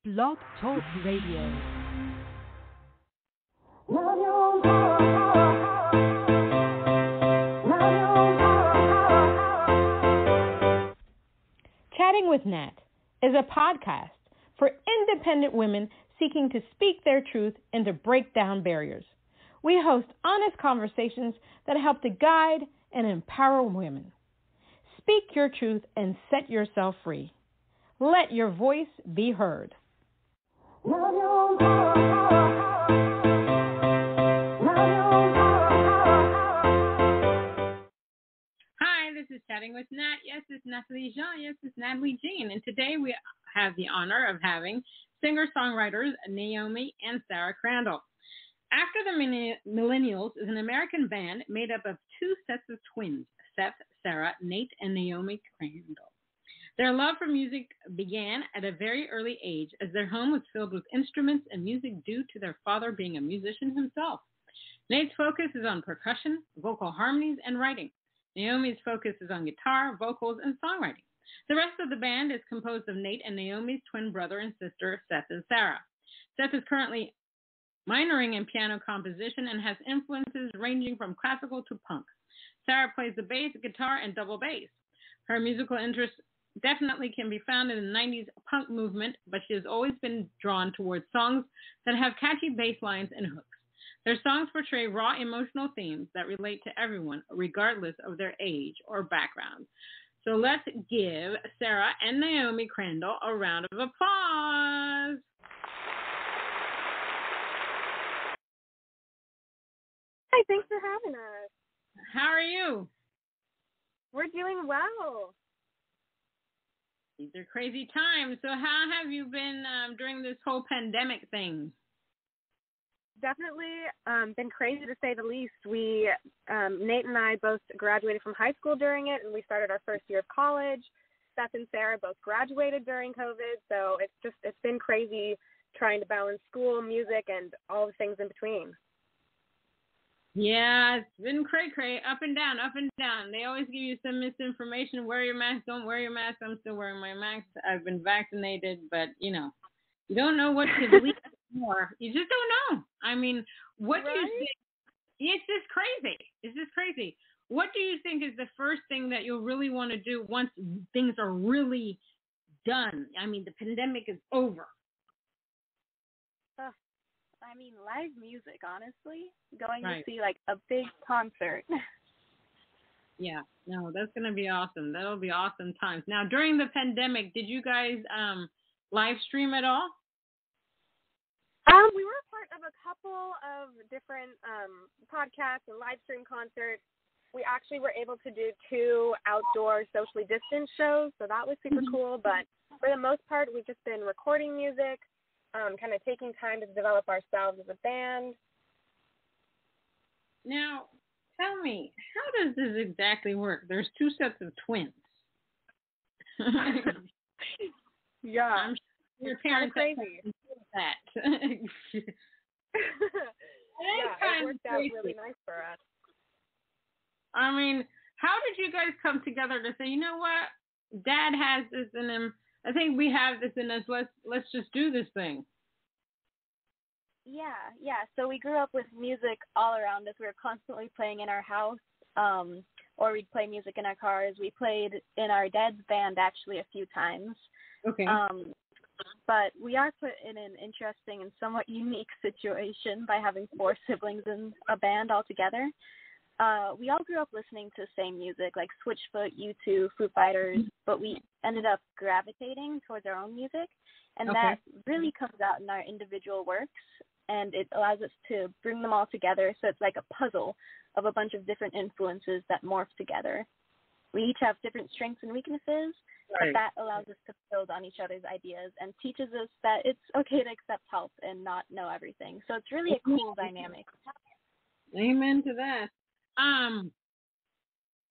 Blog Talk Radio. Chatting with Nat is a podcast for independent women seeking to speak their truth and to break down barriers. We host honest conversations that help to guide and empower women. Speak your truth and set yourself free. Let your voice be heard. Hi, this is Chatting with Nat. Yes, it's Natalie Jean. Yes, it's Natalie Jean. And today we have the honor of having singer-songwriters Naomi and Sarah Crandall. After the Millennials is an American band made up of two sets of twins, Seth Sarah, Nate and Naomi Crandall. Their love for music began at a very early age as their home was filled with instruments and music due to their father being a musician himself. Nate's focus is on percussion, vocal harmonies, and writing. Naomi's focus is on guitar, vocals, and songwriting. The rest of the band is composed of Nate and Naomi's twin brother and sister, Seth and Sarah. Seth is currently minoring in piano composition and has influences ranging from classical to punk. Sarah plays the bass, guitar, and double bass. Her musical interests definitely can be found in the 90s punk movement, but she has always been drawn towards songs that have catchy bass lines and hooks. Their songs portray raw emotional themes that relate to everyone, regardless of their age or background. So let's give Sarah and Naomi Crandall a round of applause. Hi, thanks for having us. How are you? We're doing well. These are crazy times. So how have you been during this whole pandemic thing? Definitely been crazy to say the least. We, Nate and I both graduated from high school during it, and we started our first year of college. Seth and Sarah both graduated during COVID, so it's been crazy trying to balance school, music, and all the things in between. Yeah, it's been cray-cray, up and down, up and down. They always give you some misinformation. Wear your mask, don't wear your mask. I'm still wearing my mask. I've been vaccinated, but, you don't know what to believe anymore. You just don't know. I mean, what do you think? It's just crazy. It's just crazy. What do you think is the first thing that you'll really want to do once things are really done? I mean, the pandemic is over. Live music, honestly. Going right. to see, a big concert. Yeah, no, that's going to be awesome. That'll be awesome times. Now, during the pandemic, did you guys live stream at all? We were a part of a couple of different podcasts and live stream concerts. We actually were able to do 2 outdoor socially distanced shows, so that was super cool. But for the most part, we've just been recording music, kind of taking time to develop ourselves as a band. Now, tell me, how does this exactly work? There's 2 sets of twins. Yeah. I'm sure your parents crazy. That. Yeah, it worked out really nice for us. I mean, how did you guys come together to say, you know what, Dad has this in him. I think we have this in us. Let's just do this thing. Yeah. So we grew up with music all around us. We were constantly playing in our house, or we'd play music in our cars. We played in our dad's band actually a few times. Okay. But we are put in an interesting and somewhat unique situation by having 4 siblings in a band all together. We all grew up listening to the same music, like Switchfoot, U2, Foo Fighters, but we ended up gravitating towards our own music, and that really comes out in our individual works, and it allows us to bring them all together, so it's like a puzzle of a bunch of different influences that morph together. We each have different strengths and weaknesses, but that allows us to build on each other's ideas and teaches us that it's okay to accept help and not know everything. So it's really a cool dynamic. Amen to that.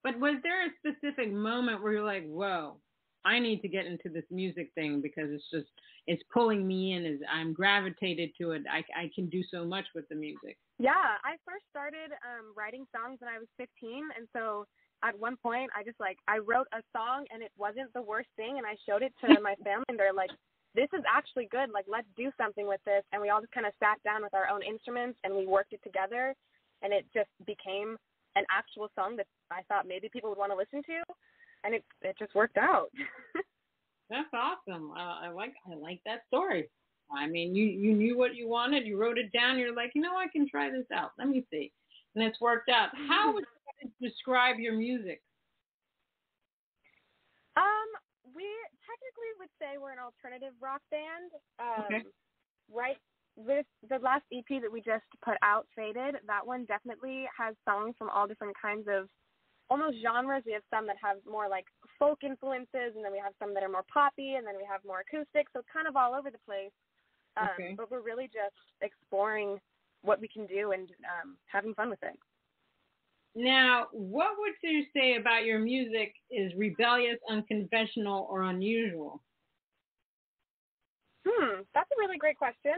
But was there a specific moment where you're like, whoa, I need to get into this music thing because it's pulling me in, I'm gravitated to it. I can do so much with the music. Yeah, I first started writing songs when I was 15, and so at one point I wrote a song and it wasn't the worst thing, and I showed it to my family and they're like, this is actually good. Like, let's do something with this. And we all just kind of sat down with our own instruments and we worked it together. And it just became an actual song that I thought maybe people would want to listen to. And it just worked out. That's awesome. I like that story. I mean, you knew what you wanted. You wrote it down. You're like, I can try this out. Let me see. And it's worked out. How would you describe your music? We technically would say we're an alternative rock band. Okay. Right. The last EP that we just put out, Faded, that one definitely has songs from all different kinds of almost genres. We have some that have more like folk influences, and then we have some that are more poppy, and then we have more acoustic. So it's kind of all over the place. Okay. But we're really just exploring what we can do and having fun with it. Now, what would you say about your music is rebellious, unconventional, or unusual? That's a really great question.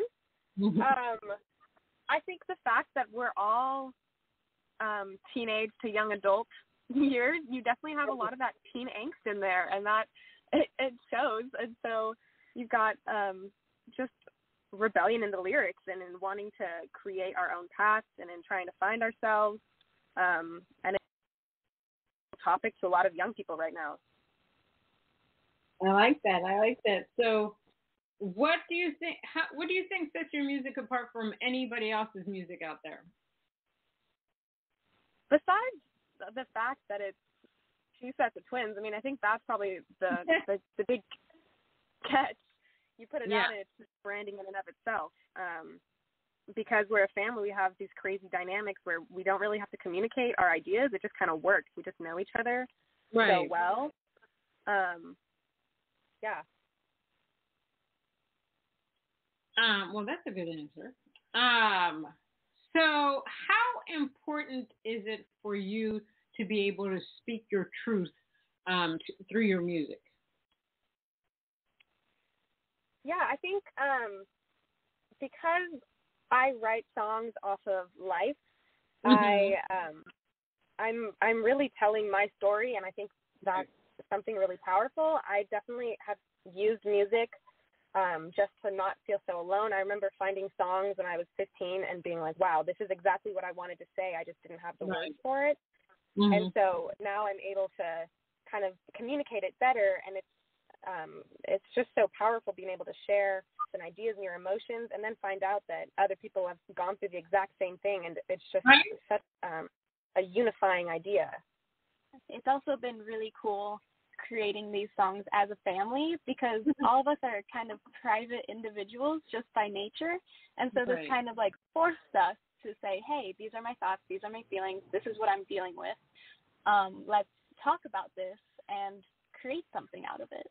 I think the fact that we're all teenage to young adult years, you definitely have a lot of that teen angst in there, and that it shows. And so you've got just rebellion in the lyrics and in wanting to create our own paths and in trying to find ourselves. And it's a topic to a lot of young people right now. I like that. So what do you think sets your music apart from anybody else's music out there? Besides the fact that it's two sets of twins, I mean, I think that's probably the big catch. You put it out and it's just branding in and of itself. Because we're a family, we have these crazy dynamics where we don't really have to communicate our ideas. It just kind of works. We just know each other so well. Yeah. Well, that's a good answer. So how important is it for you to be able to speak your truth through your music? Yeah, I think because I write songs off of life, I'm really telling my story, and I think that's something really powerful. I definitely have used music just to not feel so alone. I remember finding songs when I was 15 and being like, wow, this is exactly what I wanted to say. I just didn't have the words for it. And so now I'm able to kind of communicate it better, and it's just so powerful being able to share some ideas and your emotions and then find out that other people have gone through the exact same thing, and it's just such a unifying idea. It's also been really cool creating these songs as a family because all of us are kind of private individuals just by nature, and so this kind of like forced us to say, hey, these are my thoughts, these are my feelings, this is what I'm dealing with. Let's talk about this and create something out of it.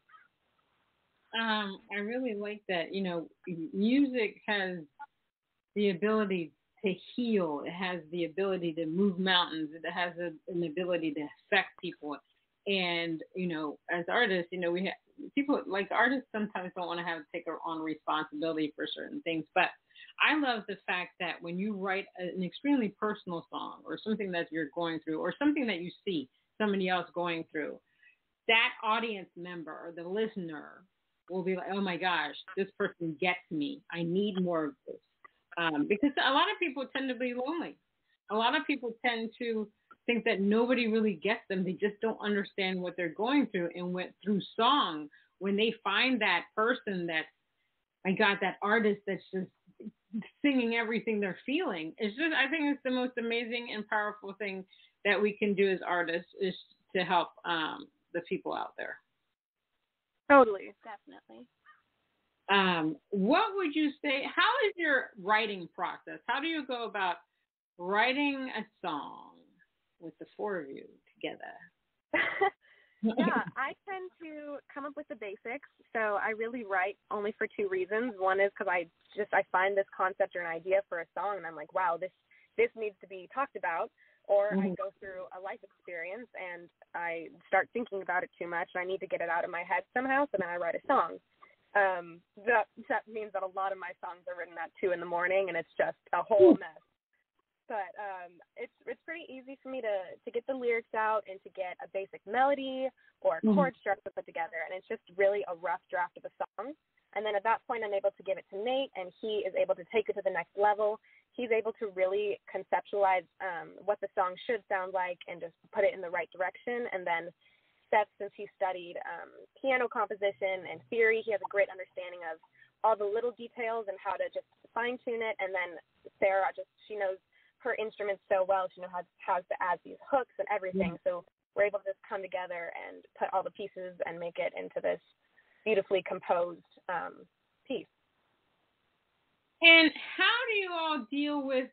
I really like that. Music has the ability to heal. It has the ability to move mountains. It has an ability to affect people. And, as artists, we have people like artists sometimes don't want to take on responsibility for certain things. But I love the fact that when you write an extremely personal song or something that you're going through or something that you see somebody else going through, that audience member or the listener will be like, oh my gosh, this person gets me. I need more of this. Because a lot of people tend to be lonely. A lot of people tend to think that nobody really gets them. They just don't understand what they're going through. And through song, when they find that person that, my God, that artist that's just singing everything they're feeling, I think it's the most amazing and powerful thing that we can do as artists is to help the people out there. Totally. Definitely. What would you say, how is your writing process? How do you go about writing a song with the four of you together? Yeah, I tend to come up with the basics. So I really write only for two reasons. One is because I find this concept or an idea for a song and I'm like, wow, this needs to be talked about. Or I go through a life experience and I start thinking about it too much and I need to get it out of my head somehow, so then I write a song. That means that a lot of my songs are written at 2 a.m. and it's just a whole mess. But it's pretty easy for me to get the lyrics out and to get a basic melody or a chord structure put together, and it's just really a rough draft of a song. And then at that point, I'm able to give it to Nate, and he is able to take it to the next level. He's able to really conceptualize what the song should sound like and just put it in the right direction. And then Seth, since he studied piano composition and theory, he has a great understanding of all the little details and how to just fine-tune it. And then Sarah, she knows her instruments so well. She knows how to add these hooks and everything. So we're able to just come together and put all the pieces and make it into this beautifully composed piece. And how do you all deal with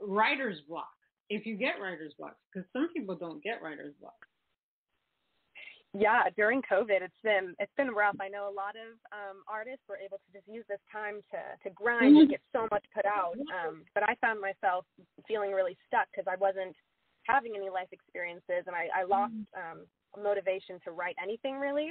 writer's block, if you get writer's blocks? Because some people don't get writer's block. Yeah, during COVID, it's been rough. I know a lot of artists were able to just use this time to grind and get so much put out. But I found myself feeling really stuck because I wasn't having any life experiences, and I lost motivation to write anything really.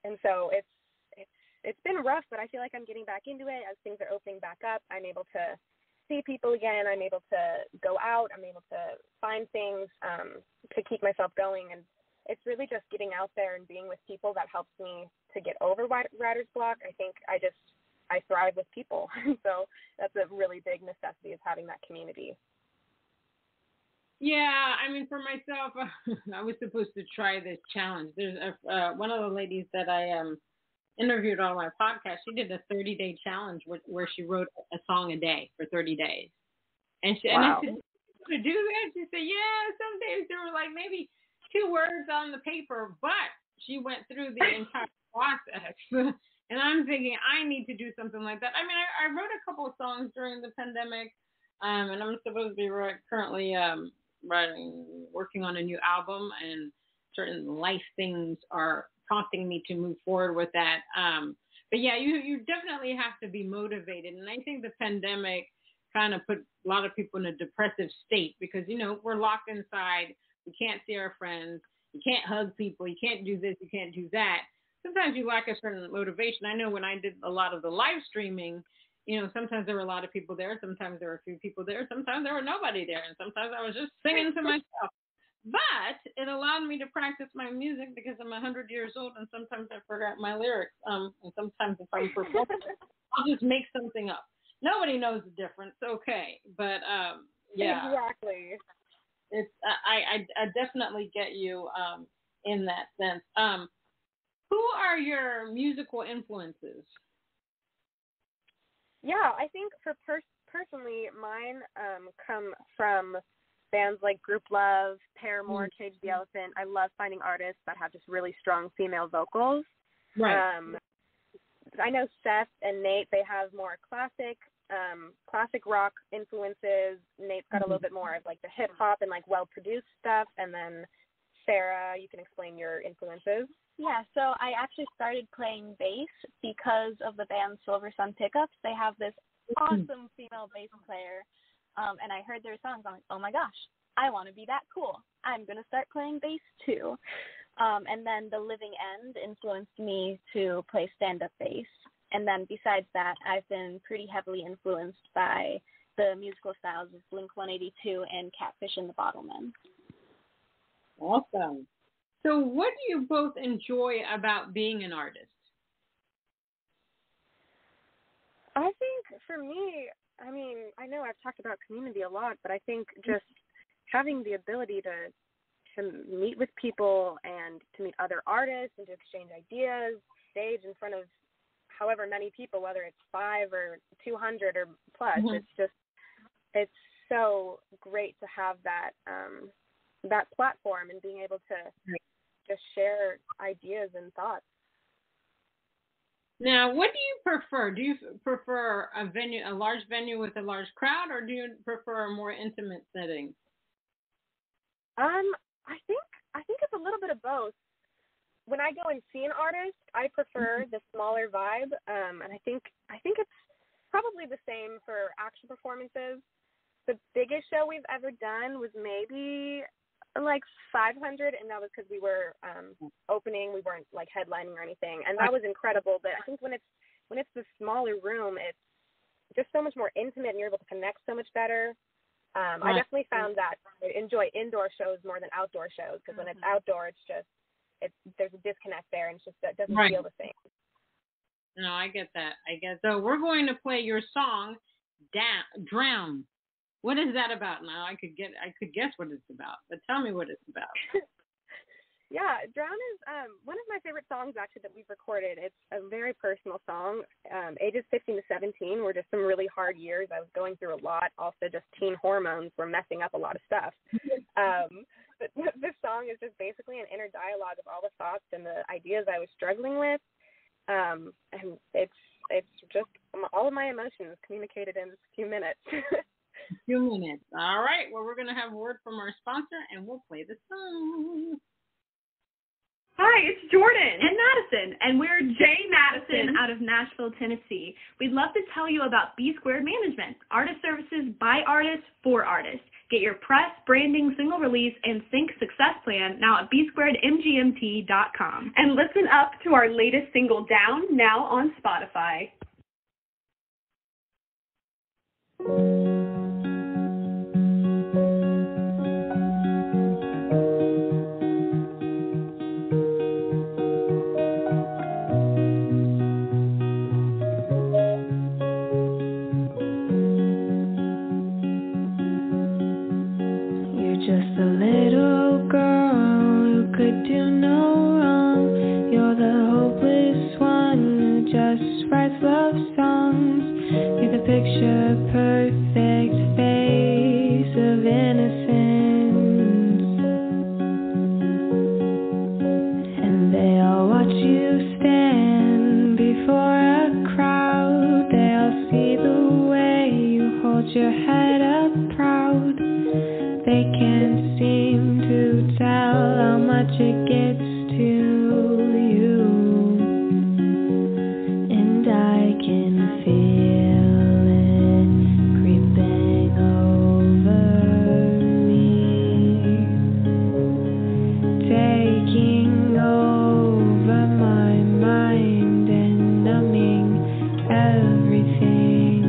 And so it's been rough, but I feel like I'm getting back into it as things are opening back up. I'm able to see people again. I'm able to go out. I'm able to find things to keep myself going. And it's really just getting out there and being with people that helps me to get over writer's block. I think I thrive with people. So that's a really big necessity, is having that community. Yeah, I mean, for myself, I was supposed to try this challenge. There's one of the ladies that I interviewed on my podcast. She did a 30-day challenge where she wrote a song a day for 30 days. And I said, to do that? She said, yeah, some days there were like maybe 2 words on the paper, but she went through the entire process. And I'm thinking, I need to do something like that. I mean, I wrote a couple of songs during the pandemic, and I'm supposed to be currently working on a new album, and certain life things are prompting me to move forward with that. But yeah, you definitely have to be motivated. And I think the pandemic kind of put a lot of people in a depressive state because, we're locked inside. We can't see our friends. You can't hug people. You can't do this. You can't do that. Sometimes you lack a certain motivation. I know when I did a lot of the live streaming, sometimes there were a lot of people there. Sometimes there were a few people there. Sometimes there were nobody there. And sometimes I was just singing to myself. But it allowed me to practice my music because I'm 100 years old and sometimes I forgot my lyrics. And sometimes if I'm performing, I'll just make something up. Nobody knows the difference. Okay. But yeah. Exactly. It's I definitely get you in that sense. Who are your musical influences? Yeah, I think for personally, mine come from bands like Group Love, Paramore, Cage the Elephant. I love finding artists that have just really strong female vocals. Right. I know Seth and Nate, they have more classic rock influences. Nate's got a little bit more of like the hip hop and like well-produced stuff. And then Sarah, you can explain your influences. Yeah, so I actually started playing bass because of the band Silver Sun Pickups. They have this awesome female bass player, and I heard their songs. I'm like, oh my gosh, I want to be that cool. I'm going to start playing bass too. And then The Living End influenced me to play stand-up bass. And then besides that, I've been pretty heavily influenced by the musical styles of Blink-182 and Catfish and the Bottlemen. Awesome. So what do you both enjoy about being an artist? I think for me, I mean, I know I've talked about community a lot, but I think just having the ability to meet with people and to meet other artists and to exchange ideas, stage in front of however many people, whether it's 5 or 200 or plus, it's so great to have that platform and being able to just share ideas and thoughts. Now, what do you prefer? Do you prefer a large venue with a large crowd, or do you prefer a more intimate setting? I think it's a little bit of both. When I go and see an artist, I prefer the smaller vibe, and I think it's probably the same for actual performances. The biggest show we've ever done was maybe like 500, and that was because we were opening. We weren't like headlining or anything, and that was incredible. But I think when it's the smaller room, it's just so much more intimate, and you're able to connect so much better. I definitely found that I enjoy indoor shows more than outdoor shows, because when it's outdoor, there's a disconnect there, and it doesn't feel the same. No, I get that. So we're going to play your song, Drown. What is that about? Now I could guess what it's about, but tell me what it's about. Yeah, Drown is one of my favorite songs actually that we've recorded. It's a very personal song. Ages 15 to 17 were just some really hard years. I was going through a lot. Also, just teen hormones were messing up a lot of stuff. But this song is just basically an inner dialogue of all the thoughts and the ideas I was struggling with. And it's just all of my emotions communicated in a few minutes. A few minutes. All right. Well, we're going to have a word from our sponsor, and we'll play the song. Hi, it's Jordan and Madison, and we're Jay Madison out of Nashville, Tennessee. We'd love to tell you about B Squared Management, artist services by artists for artists. Get your press, branding, single release, and sync success plan now at bsquaredmgmt.com. And listen up to our latest single, Down, now on Spotify. Just a little girl who could do no wrong. You're the hopeless one who just writes love songs. You're the picture perfect face of innocence. And they all watch you stand before a crowd. They all see the way you hold your head up proud. They can't seem to tell how much it gets to you. And I can feel it creeping over me, taking over my mind and numbing everything.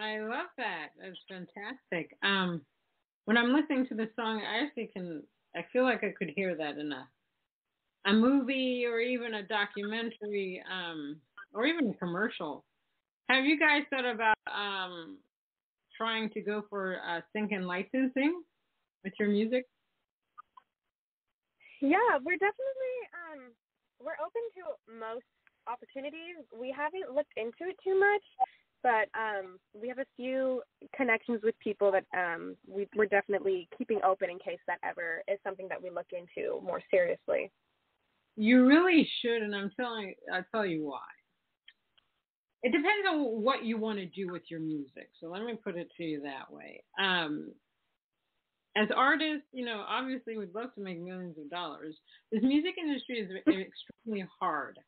I love that. That's fantastic. When I'm listening to the song, I feel like I could hear that in a movie or even a documentary, or even a commercial. Have you guys thought about trying to go for sync and licensing with your music? Yeah, we're definitely we're open to most opportunities. We haven't looked into it too much, but we have a few connections with people that we're definitely keeping open in case that ever is something that we look into more seriously. You really should, and I'll tell you why. It depends on what you want to do with your music. So let me put it to you that way. As artists, obviously we'd love to make millions of dollars. This music industry is extremely hard.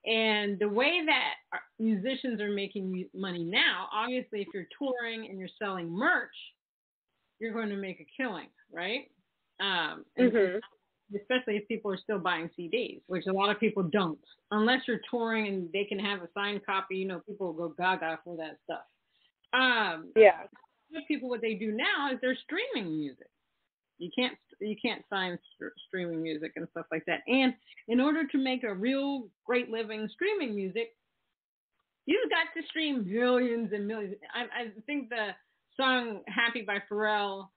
And the way that musicians are making money now, obviously if you're touring and you're selling merch, you're going to make a killing, right? Especially if people are still buying CDs, which a lot of people don't. Unless you're touring and they can have a signed copy, people will go gaga for that stuff. Yeah. People, what they do now is they're streaming music. You can't sign streaming music and stuff like that. And in order to make a real great living streaming music, you've got to stream millions and millions. I think the song "Happy" by Pharrell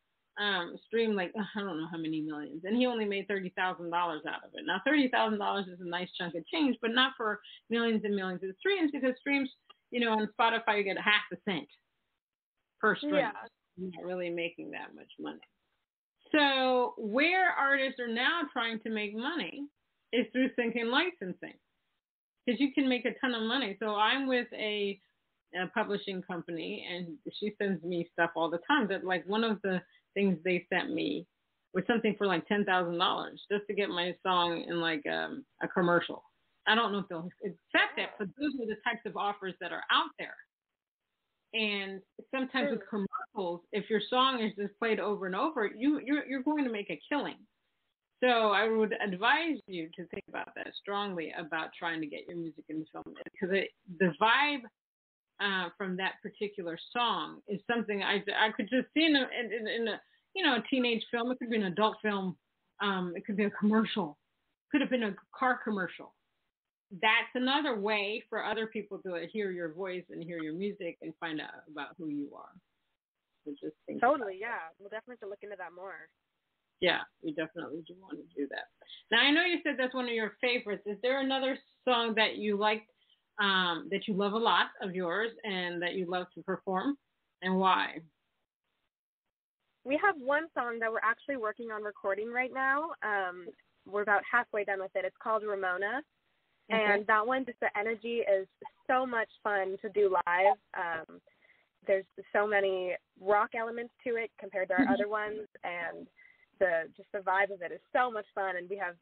streamed like I don't know how many millions, and he only made $30,000 out of it. Now $30,000 is a nice chunk of change, but not for millions and millions of streams, because streams, on Spotify you get half a cent per stream. Yeah. You're not really making that much money. So where artists are now trying to make money is through sync and licensing, because you can make a ton of money. So I'm with a publishing company, and she sends me stuff all the time. That like one of the things they sent me was something for like $10,000 just to get my song in like a commercial. I don't know if they'll accept it, but those are the types of offers that are out there. And sometimes with commercials, if your song is just played over and over, you're going to make a killing. So I would advise you to think about that strongly about trying to get your music in the film, because the vibe from that particular song is something I could just see in a teenage film. It could be an adult film. It could be a commercial. It could have been a car commercial. That's another way for other people to hear your voice and hear your music and find out about who you are. So just think totally, yeah. We'll definitely have to look into that more. Yeah, we definitely do want to do that. Now, I know you said that's one of your favorites. Is there another song that you liked, that you love a lot of yours and that you love to perform, and why? We have one song that we're actually working on recording right now. We're about halfway done with it. It's called Ramona. Okay. And that one, just the energy is so much fun to do live. There's so many rock elements to it compared to our other ones, and the vibe of it is so much fun. And we have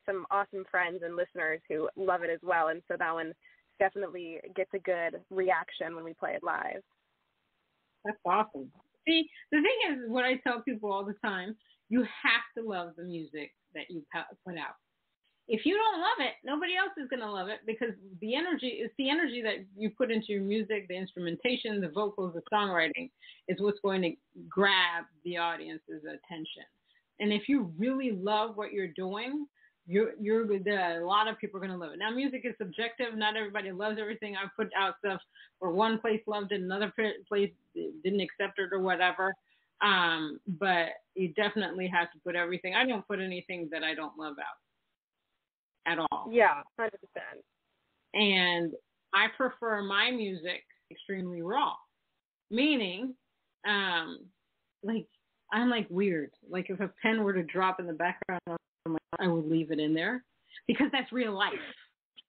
some awesome friends and listeners who love it as well. And so that one definitely gets a good reaction when we play it live. That's awesome. See, the thing is, what I tell people all the time, you have to love the music that you put out. If you don't love it, nobody else is going to love it, because it's the energy that you put into your music, the instrumentation, the vocals, the songwriting is what's going to grab the audience's attention. And if you really love what you're doing, a lot of people are going to love it. Now, music is subjective. Not everybody loves everything. I put out stuff where one place loved it, another place didn't accept it or whatever. But you definitely have to put everything. I don't put anything that I don't love out at all. Yeah, 100%. And I prefer my music extremely raw, meaning, like, I'm like weird. Like if a pen were to drop in the background, I would leave it in there, because that's real life.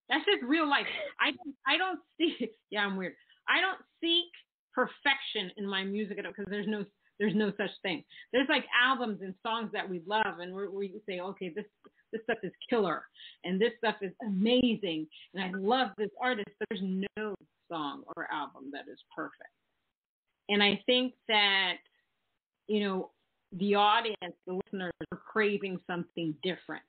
That's just real life. I don't see. Yeah, I'm weird. I don't seek perfection in my music at all, because there's no such thing. There's like albums and songs that we love, and we say, okay, this stuff is killer, and this stuff is amazing, and I love this artist, but there's no song or album that is perfect. And I think that, the audience, the listeners, are craving something different.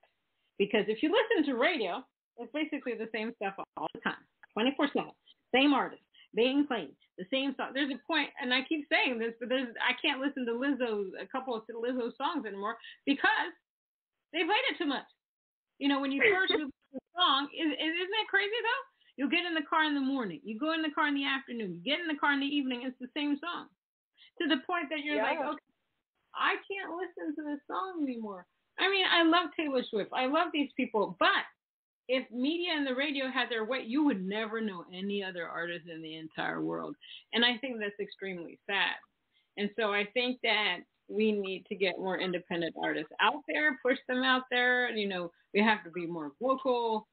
Because if you listen to radio, it's basically the same stuff all the time, 24/7, same artist, being played, the same song. There's a point, and I keep saying this, but I can't listen to a couple of Lizzo songs anymore because they played it too much. You know, when you first release a song, isn't that crazy though? You'll get in the car in the morning, you go in the car in the afternoon, you get in the car in the evening, it's the same song. To the point that you're like, okay, I can't listen to this song anymore. I mean, I love Taylor Swift. I love these people, but if media and the radio had their way, you would never know any other artist in the entire world. And I think that's extremely sad. And so I think that we need to get more independent artists out there, push them out there. You know, we have to be more vocal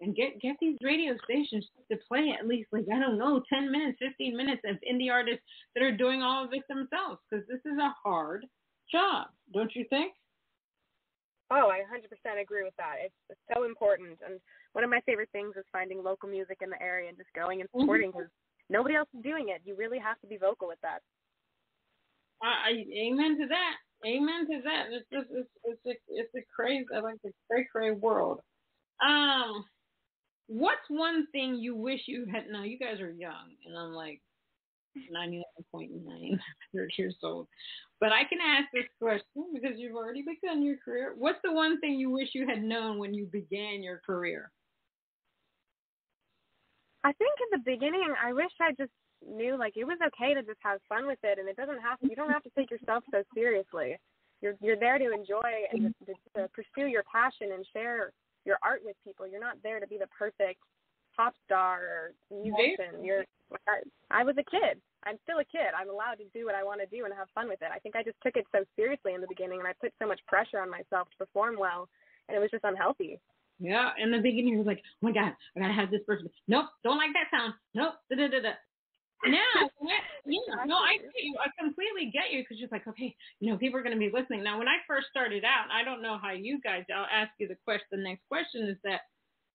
and get these radio stations to play at least, like, I don't know, 10 minutes, 15 minutes of indie artists that are doing all of it themselves, because this is a hard job, don't you think? Oh, I 100% agree with that. It's so important. And one of my favorite things is finding local music in the area and just going and supporting, because nobody else is doing it. You really have to be vocal with that. Amen to that. Amen to that. It's a crazy, I like the cray world. What's one thing you wish you had? Now, you guys are young, and I'm like 99.9 years old. But I can ask this question because you've already begun your career. What's the one thing you wish you had known when you began your career? I think in the beginning, I wish I just knew, like, it was okay to just have fun with it, and you don't have to take yourself so seriously. You're there to enjoy and to pursue your passion and share your art with people. You're not there to be the perfect pop star or musician. I was a kid. I'm still a kid. I'm allowed to do what I want to do and have fun with it. I think I just took it so seriously in the beginning, and I put so much pressure on myself to perform well, and it was just unhealthy. Yeah, in the beginning, you was like, oh my God, I gotta have this person. Nope, don't like that sound. Nope, da-da-da-da. Now, I get you. I completely get you, because you're like, okay, people are going to be listening. Now, when I first started out, I don't know how you guys, I'll ask you the next question is that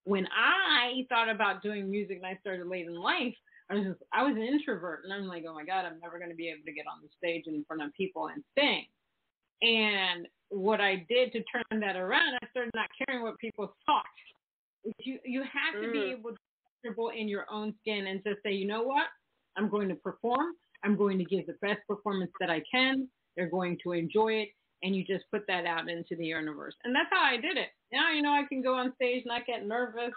when I thought about doing music and I started late in life, I was an introvert, and I'm like, oh my God, I'm never going to be able to get on the stage in front of people and sing. And what I did to turn that around, I started not caring what people thought. You have to be able to be comfortable in your own skin and just say, you know what? I'm going to perform. I'm going to give the best performance that I can. They're going to enjoy it. And you just put that out into the universe. And that's how I did it. Now, I can go on stage, not get nervous,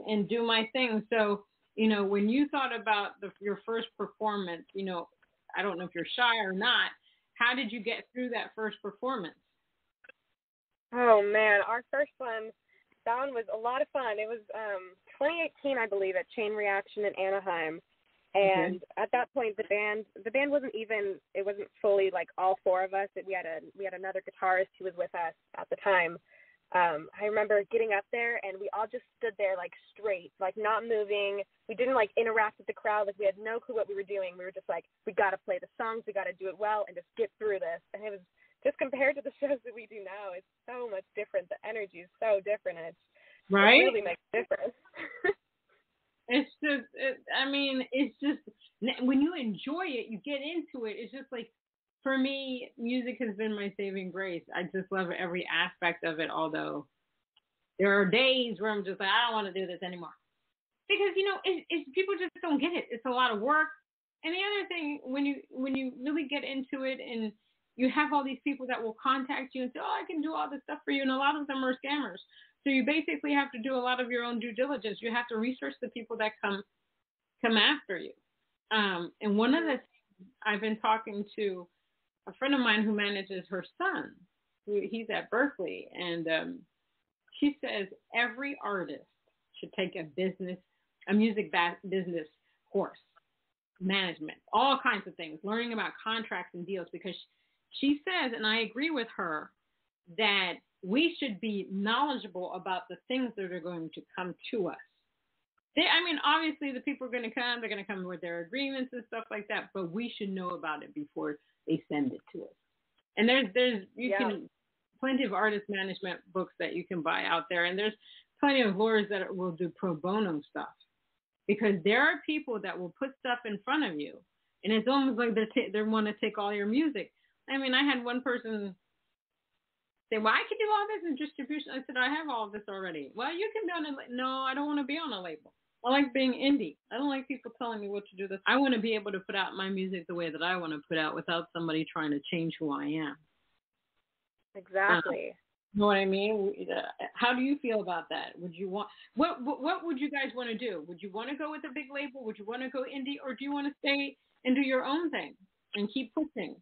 and do my thing. So, when you thought about your first performance, I don't know if you're shy or not, how did you get through that first performance? Oh, man. Our first one, that one was a lot of fun. It was 2018, I believe, at Chain Reaction in Anaheim. And at that point, the band wasn't fully like all four of us. We had another guitarist who was with us at the time. I remember getting up there, and we all just stood there like straight, like not moving. We didn't like interact with the crowd. Like we had no clue what we were doing. We were just like, we got to play the songs, we got to do it well, and just get through this. And it was just compared to the shows that we do now, it's so much different. The energy is so different. And it really makes a difference. It's just when you enjoy it, you get into it. It's just like, for me, music has been my saving grace. I just love every aspect of it, although there are days where I'm just like, I don't want to do this anymore. Because, it's people just don't get it. It's a lot of work. And the other thing, when you really get into it and you have all these people that will contact you and say, oh, I can do all this stuff for you, and a lot of them are scammers. So you basically have to do a lot of your own due diligence. You have to research the people that come after you. And one of the things I've been talking to a friend of mine who manages her son. He's at Berkeley, and she says every artist should take a music business course, management, all kinds of things, learning about contracts and deals, because she says, and I agree with her, that we should be knowledgeable about the things that are going to come to us. Obviously the people are going to come, they're going to come with their agreements and stuff like that, but we should know about it before they send it to us. And there's plenty of artist management books that you can buy out there, and there's plenty of lawyers that will do pro bono stuff, because there are people that will put stuff in front of you, and it's almost like they want to take all your music. I had one person say, well, I can do all this in distribution. I said, I have all of this already. Well, you can be on a label. No, I don't want to be on a label. I like being indie. I don't like people telling me what to do. I want to be able to put out my music the way that I want to put out without somebody trying to change who I am. Exactly. You know what I mean? How do you feel about that? Would you want what would you guys want to do? Would you want to go with a big label? Would you want to go indie, or do you want to stay and do your own thing and keep pushing?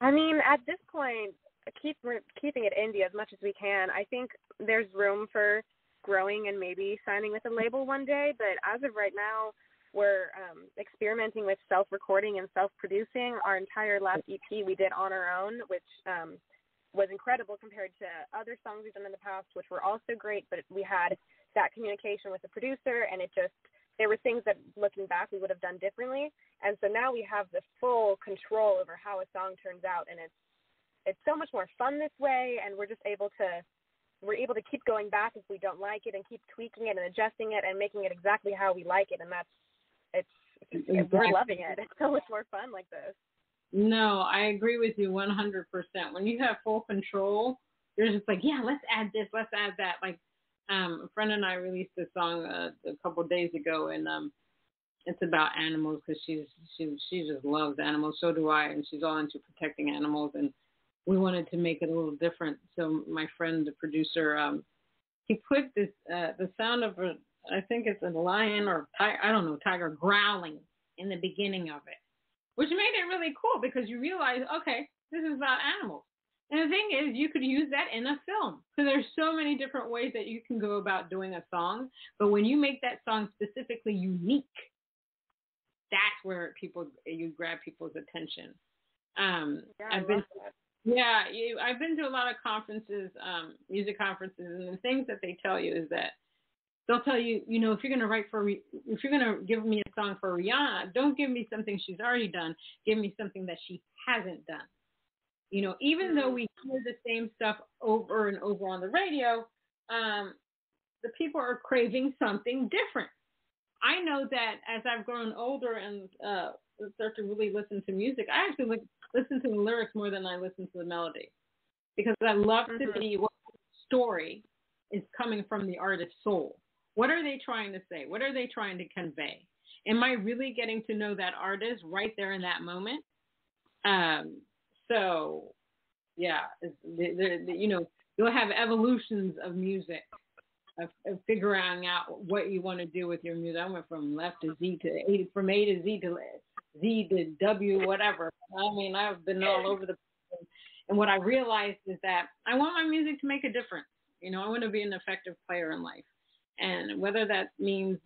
I mean, at this point, we're keeping it indie as much as we can. I think there's room for growing and maybe signing with a label one day, but as of right now, we're experimenting with self-recording and self-producing. Our entire last EP we did on our own, which was incredible compared to other songs we've done in the past, which were also great, but we had that communication with the producer, and there were things that, looking back, we would have done differently. And so now we have the full control over how a song turns out, and it's so much more fun this way, and we're able to keep going back if we don't like it and keep tweaking it and adjusting it and making it exactly how we like it, and we're loving it. It's so much more fun like this. No, I agree with you 100%. When you have full control, you're just like, yeah, let's add this, let's add that. Like, a friend and I released a song a couple of days ago, and it's about animals because she just loves animals. So do I, and she's all into protecting animals. And we wanted to make it a little different. So my friend, the producer, he put this the sound of I think it's a lion or tiger growling in the beginning of it, which made it really cool because you realize, okay, this is about animals. And the thing is, you could use that in a film. So there's so many different ways that you can go about doing a song. But when you make that song specifically unique, that's where you grab people's attention. I've been to a lot of conferences, music conferences, and the things that they tell you is that they'll tell you, if you're going to give me a song for Rihanna, don't give me something she's already done. Give me something that she hasn't done. Even though we hear the same stuff over and over on the radio, the people are craving something different. I know that as I've grown older and start to really listen to music, I actually listen to the lyrics more than I listen to the melody, because I love to see what story is coming from the artist's soul. What are they trying to say? What are they trying to convey? Am I really getting to know that artist right there in that moment? So, yeah, you'll have evolutions of music, of figuring out what you want to do with your music. I went from left to Z to A, from A to Z to Z to W, whatever. I mean, I've been all over the place. And what I realized is that I want my music to make a difference. I want to be an effective player in life. And whether that means,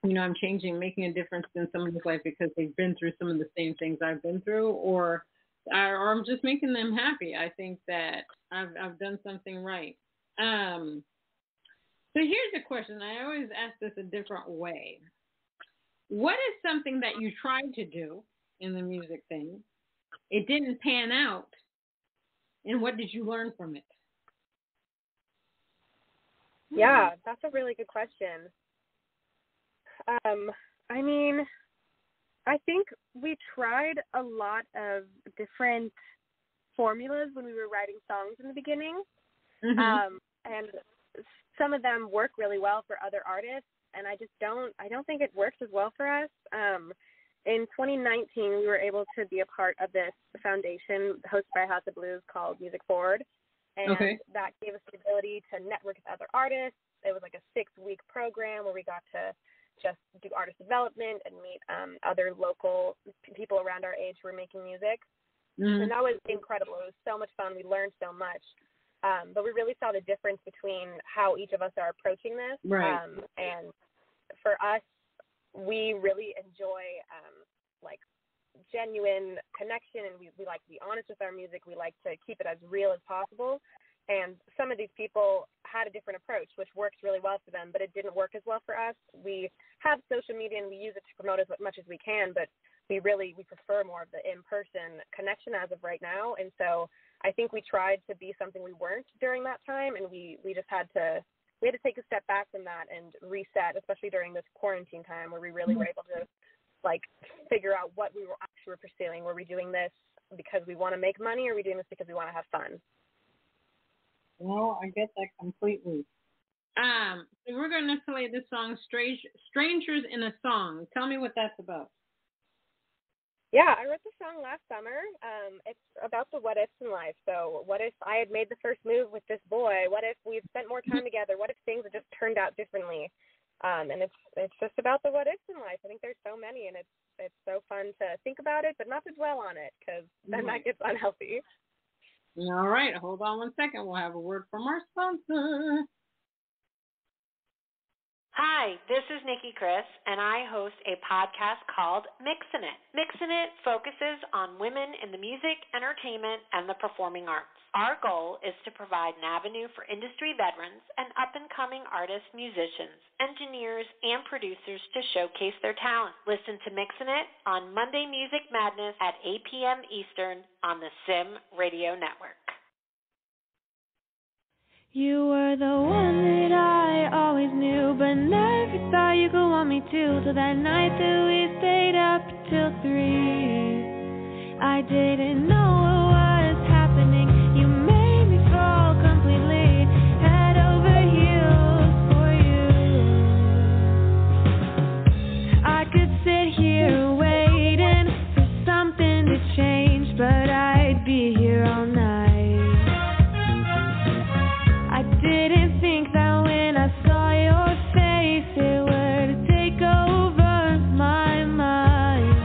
I'm making a difference in somebody's life because they've been through some of the same things I've been through, or I'm just making them happy, I think that I've done something right. So here's a question. I always ask this a different way. What is something that you tried to do in the music thing? It didn't pan out. And what did you learn from it? Yeah, that's a really good question. I mean, I think we tried a lot of different formulas when we were writing songs in the beginning. And some of them work really well for other artists, and I don't think it works as well for us. In 2019, we were able to be a part of this foundation hosted by House of Blues called Music Forward, and that gave us the ability to network with other artists. It was like a 6-week program where we got to just do artist development and meet other local people around our age who were making music. And that was incredible. It was so much fun. We learned so much. But we really saw the difference between how each of us are approaching this. Right. And for us, we really enjoy genuine connection, and we like to be honest with our music. We like to keep it as real as possible. And some of these people had a different approach, which works really well for them, but it didn't work as well for us. We have social media and we use it to promote as much as we can, but we prefer more of the in-person connection as of right now. And so I think we tried to be something we weren't during that time, and we just had to take a step back from that and reset, especially during this quarantine time where we really were able to figure out what we were actually pursuing. Were we doing this because we want to make money, or are we doing this because we want to have fun? Well, I get that completely. So we're going to play the song Strangers in a Song. Tell me what that's about. Yeah, I wrote the song last summer. It's about the what ifs in life. So what if I had made the first move with this boy? What if we had spent more time together? What if things had just turned out differently? And it's just about the what ifs in life. I think there's so many, and it's so fun to think about it, but not to dwell on it, because then that gets unhealthy. All right, hold on one second. We'll have a word from our sponsor. Hi, this is Nikki Chris, and I host a podcast called Mixin It. Mixin It focuses on women in the music, entertainment, and the performing arts. Our goal is to provide an avenue for industry veterans and up-and-coming artists, musicians, engineers, and producers to showcase their talent. Listen to Mixin It on Monday Music Madness at 8 p.m. Eastern on the Sim Radio Network. You were the one that I always knew, but never thought you could want me to. Till that night that we stayed up till 3. I didn't know what was happening. You made me fall completely, head over heels for you. I could sit here waiting for something to change, but I'd be here all night. Didn't think that when I saw your face it would take over my mind.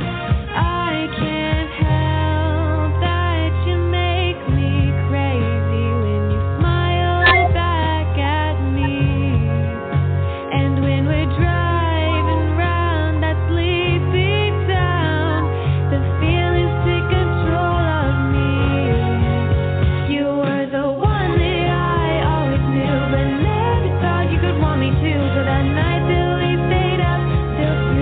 I can't help that you make me crazy when you smile back at me. And when we're driving round that sleepy town, the feelings take control of me. You were the one that but never thought you could want me to. So that night till we stayed up till 3.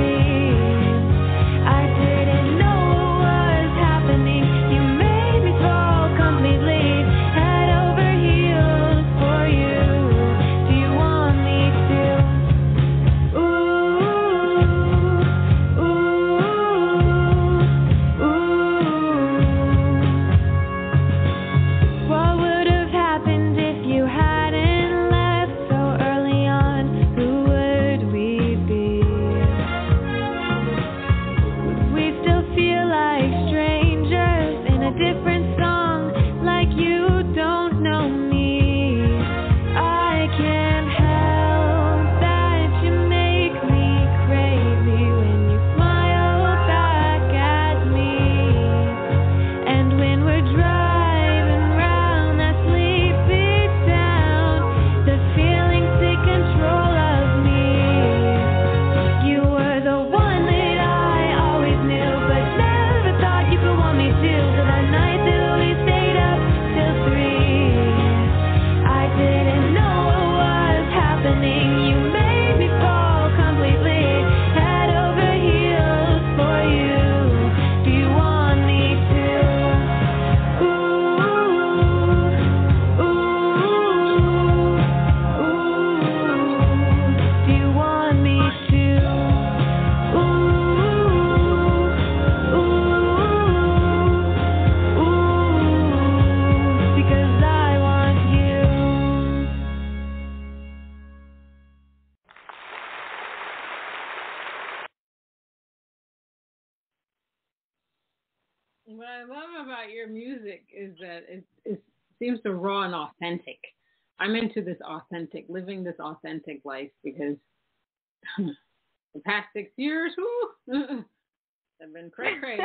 I didn't know what was happening. You made me fall completely, head over heels for you. Do you want me to? Ooh, ooh, ooh. What would have happened if you hadn't different song, like you don't know me. I can't help that you make me crazy when you smile back at me. And when we're driving round that sleepy town, the feelings take control of me. You were the one that I always knew, but never thought you could want me to. Night till we stayed up till 3. I didn't know what was happening. You made me fall completely, head over heels for you. Do you want me to? Ooh, ooh, ooh. Do you want me to? What I love about your music is that it seems so raw and authentic. I'm into this authentic, living this authentic life, because the past 6 years, have been crazy.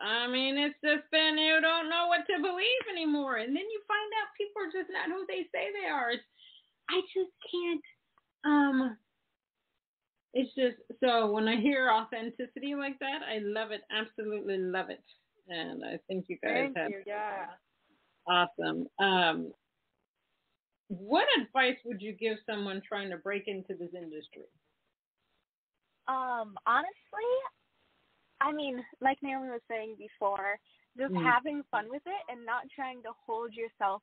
I mean, it's just been, you don't know what to believe anymore. And then you find out people are just not who they say they are. I just can't, it's just, so when I hear authenticity like that, I love it, absolutely love it. And I think you guys awesome. What advice would you give someone trying to break into this industry? Honestly, I mean, like Naomi was saying before, just having fun with it and not trying to hold yourself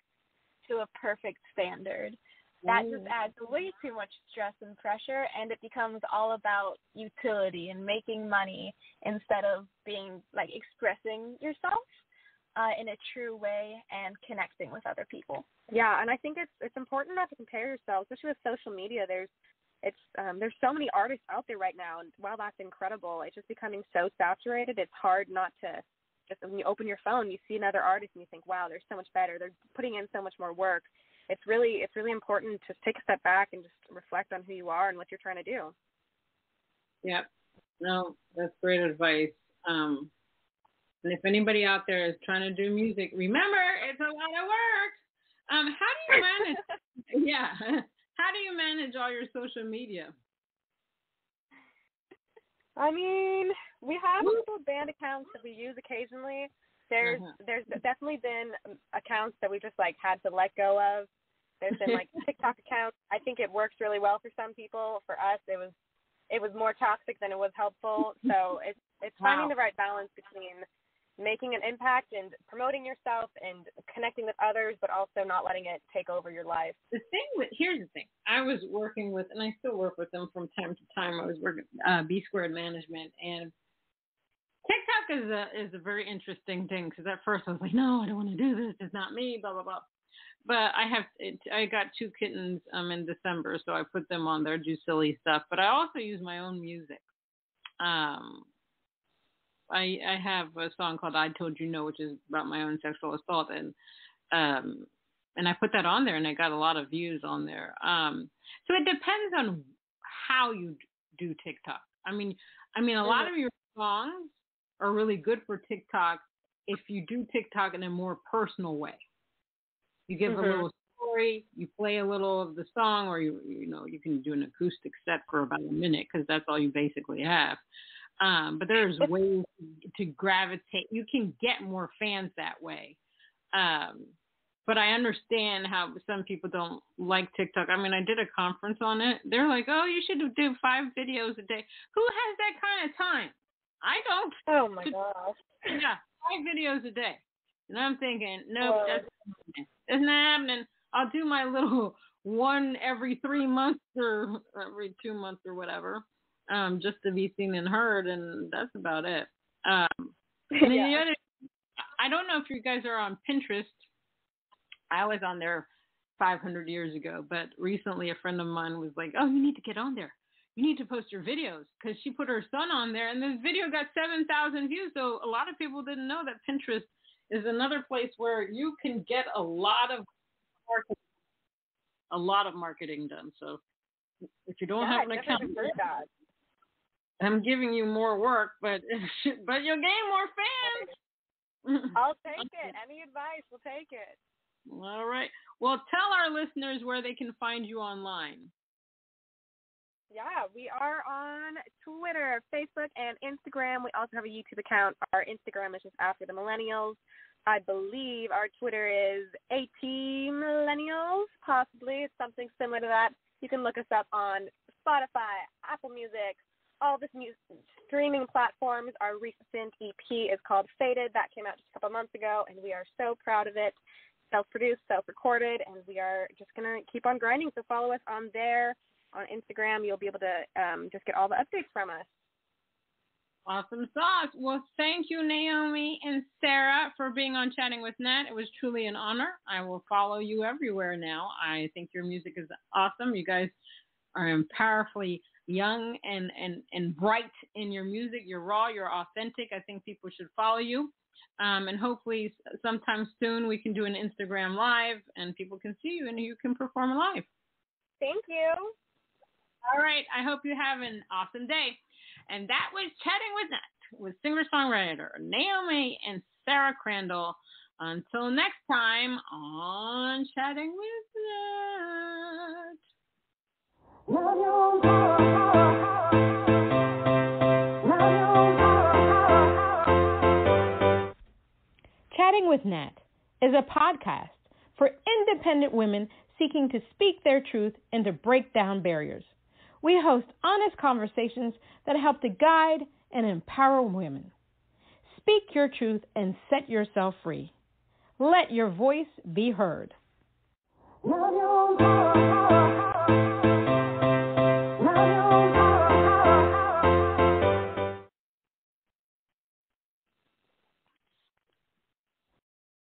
to a perfect standard. That just adds way too much stress and pressure, and it becomes all about utility and making money instead of being, like, expressing yourself. in a true way and connecting with other people. Yeah, and I think it's important not to compare yourself, especially with social media. There's so many artists out there right now, and while that's incredible, it's just becoming so saturated. It's hard not to just, when you open your phone, you see another artist and you think, wow, they're so much better. They're putting in so much more work. It's really important to take a step back and just reflect on who you are and what you're trying to do. Yep. No, that's great advice. And if anybody out there is trying to do music, remember, it's a lot of work. How do you manage? Yeah. How do you manage all your social media? I mean, we have a couple of band accounts that we use occasionally. There's definitely been accounts that we just had to let go of. There's been TikTok accounts. I think it works really well for some people. For us, it was more toxic than it was helpful. So it's finding the right balance between making an impact and promoting yourself and connecting with others, but also not letting it take over your life. Here's the thing. I was working with, and I still work with them from time to time. I was working B Squared Management, and TikTok is a very interesting thing, because at first I was like, no, I don't want to do this. It's not me, blah, blah, blah. But I got 2 kittens in December, so I put them on there, do silly stuff. But I also use my own music. I have a song called I Told You No, which is about my own sexual assault. And I put that on there, and I got a lot of views on there. So it depends on how you do TikTok. I mean, a lot of your songs are really good for TikTok if you do TikTok in a more personal way. You give a little story, you play a little of the song, or you can do an acoustic set for about a minute, because that's all you basically have. But there's ways to gravitate. You can get more fans that way. But I understand how some people don't like TikTok. I mean, I did a conference on it. They're like, oh, you should do 5 videos a day. Who has that kind of time? I don't. Oh, my gosh. Yeah, 5 videos a day. And I'm thinking, nope, that's not happening. I'll do my little one every 3 months or every 2 months or whatever, just to be seen and heard, and that's about it. And then the other, I don't know if you guys are on Pinterest. I was on there 500 years ago, but recently a friend of mine was like, oh, you need to get on there. You need to post your videos, because she put her son on there, and this video got 7,000 views. So a lot of people didn't know that Pinterest is another place where you can get a lot of marketing done. So if you don't have an account, I'm giving you more work, but you'll gain more fans. I'll take it. Any advice, we'll take it. All right. Well, tell our listeners where they can find you online. Yeah, we are on Twitter, Facebook, and Instagram. We also have a YouTube account. Our Instagram is just After the Millennials. I believe our Twitter is AT-Millennials, possibly. It's something similar to that. You can look us up on Spotify, Apple Music, all the streaming platforms. Our recent EP is called Faded. That came out just a couple months ago, and we are so proud of it. Self-produced, self-recorded, and we are just going to keep on grinding. So follow us on there. On Instagram, you'll be able to just get all the updates from us. Awesome sauce. Well, thank you, Naomi and Sarah, for being on Chatting with Nat. It was truly an honor. I will follow you everywhere now. I think your music is awesome. You guys are powerfully young and bright in your music. You're raw. You're authentic. I think people should follow you. And hopefully sometime soon we can do an Instagram Live and people can see you and you can perform live. Thank you. All right. I hope you have an awesome day. And that was Chatting with Nat with singer-songwriter Naomi and Sarah Crandall. Until next time on Chatting with Nat. Chatting with Nat is a podcast for independent women seeking to speak their truth and to break down barriers. We host honest conversations that help to guide and empower women. Speak your truth and set yourself free. Let your voice be heard.